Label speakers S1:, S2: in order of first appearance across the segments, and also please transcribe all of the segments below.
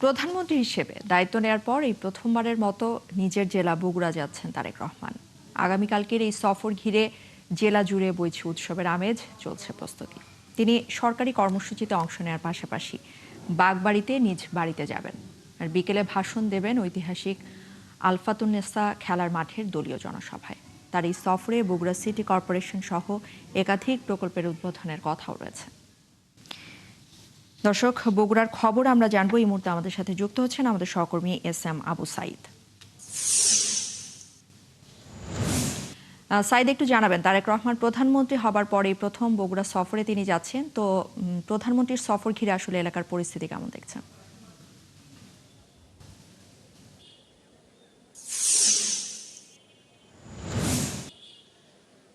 S1: প্রধানমন্ত্রী হিসেবে দায়িত্ব নেয়ার পর এই প্রথমবারের মতো নিজের জেলা বগুড়া যাচ্ছেন তারেক রহমান। আগামীকালকের এই সফর ঘিরে জেলা জুড়ে বইছে উৎসবের আমেজ, চলছে প্রস্তুতি। তিনি সরকারি কর্মসূচিতে অংশ নেওয়ার পাশাপাশি বাগবাড়িতে নিজ বাড়িতে যাবেন, আর বিকেলে ভাষণ দেবেন ঐতিহাসিক আলফাতুন্নেসা খেলার মাঠের দলীয় জনসভায়। তার এই সফরে বগুড়া সিটি কর্পোরেশন সহ একাধিক প্রকল্পের উদ্বোধনের কথাও রয়েছে। দর্শক, বগুড়ার খবর আমরা জানবো। এই মুহূর্তে আমাদের সাথে যুক্ত হচ্ছেন আমাদের সহকর্মী এস.এম. আবু সাইদ। সাইদ, একটু জানাবেন, তারেক রহমান প্রধানমন্ত্রী হবার পরে প্রথম বগুড়া সফরে তিনি যাচ্ছেন, তো প্রধানমন্ত্রীর সফর ঘিরে আসলে এলাকার পরিস্থিতি কেমন দেখছেন?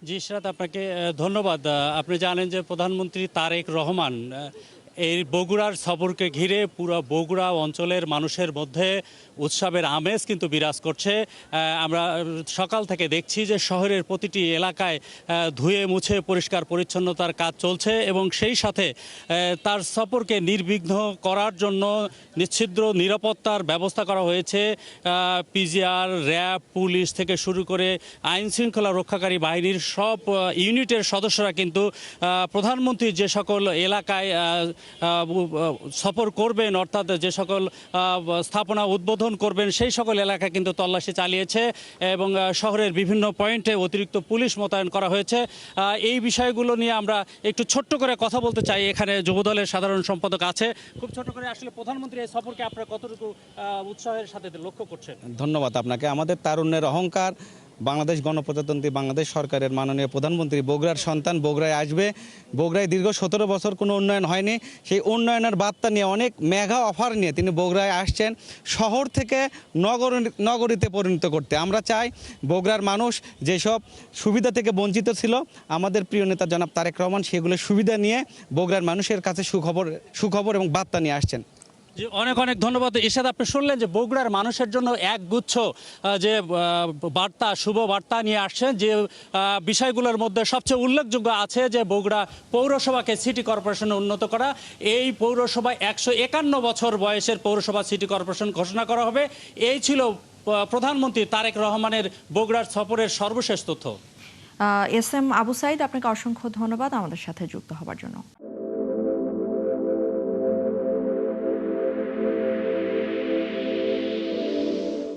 S2: জি ইশরাত, আপনাকে ধন্যবাদ। আপনি জানেন যে প্রধানমন্ত্রী তারেক রহমান এই বগুড়ার সফরকে ঘিরে পুরো বগুড়া অঞ্চলের মানুষের মধ্যে উৎসবের আমেজ কিন্তু বিরাজ করছে। আমরা সকাল থেকে দেখছি যে শহরের প্রতিটি এলাকায় ধুয়ে মুছে পরিষ্কার পরিচ্ছন্নতার কাজ চলছে এবং সেই সাথে তার সফরকে নির্বিঘ্ন করার জন্য নিশ্ছিদ্র নিরাপত্তার ব্যবস্থা করা হয়েছে। পিজিআর, র্যাব, পুলিশ থেকে শুরু করে আইন শৃঙ্খলা রক্ষাকারী বাহিনীর সব ইউনিটের সদস্যরা কিন্তু প্রধানমন্ত্রী যে সকল এলাকায় সফর করবেন, অর্থাৎ যে সকল স্থাপনা উদ্বোধন করবেন, সেই সকল এলাকায় কিন্তু তল্লাশি চালিয়েছে এবং শহরের বিভিন্ন পয়েন্টে অতিরিক্ত পুলিশ মোতায়েন করা হয়েছে। এই বিষয়গুলো নিয়ে আমরা একটু ছোট্ট করে কথা বলতে চাই। এখানে যুবদলের সাধারণ সম্পাদক আছে। খুব ছোট করে, আসলে প্রধানমন্ত্রী এই সফরকে আপনারা কতটুকু উৎসাহের সাথে লক্ষ্য করছেন?
S3: ধন্যবাদ আপনাকে। আমাদের তারুণ্যের অহংকার বাংলাদেশ গণপ্রজাতন্ত্রী বাংলাদেশ সরকারের মাননীয় প্রধানমন্ত্রী বগুড়ার সন্তান, বগুড়ায় আসবে। বগুড়ায় দীর্ঘ 17 বছর কোনো উন্নয়ন হয়নি, সেই উন্নয়নের বার্তা নিয়ে অনেক মেগা অফার নিয়ে তিনি বগুড়ায় আসছেন শহর থেকে নগরীতে পরিণত করতে। আমরা চাই বগুড়ার মানুষ যেসব সুবিধা থেকে বঞ্চিত ছিল, আমাদের প্রিয় নেতা জনাব তারেক রহমান সেগুলো সুবিধা নিয়ে বগুড়ার মানুষের কাছে সুখবর এবং বার্তা নিয়ে আসছেন।
S2: জি, অনেক অনেক ধন্যবাদ। ইরশাদ, আপনি শুনলেন যে বগুড়ার মানুষের জন্য একগুচ্ছ যে বার্তা, শুভ বার্তা নিয়ে আসছেন। যে বিষয়গুলোর মধ্যে সবচেয়ে উল্লেখযোগ্য আছে যে বগুড়া পৌরসভাকে সিটি কর্পোরেশনে উন্নত করা। এই পৌরসভা 151 বছর বয়সের পৌরসভা সিটি কর্পোরেশন ঘোষণা করা হবে। এই ছিল প্রধানমন্ত্রী তারেক রহমানের বগুড়ার সফরের সর্বশেষ তথ্য।
S1: এস.এম. আবু সাইদ, আপনাকে অসংখ্য ধন্যবাদ আমাদের সাথে যুক্ত হবার জন্য।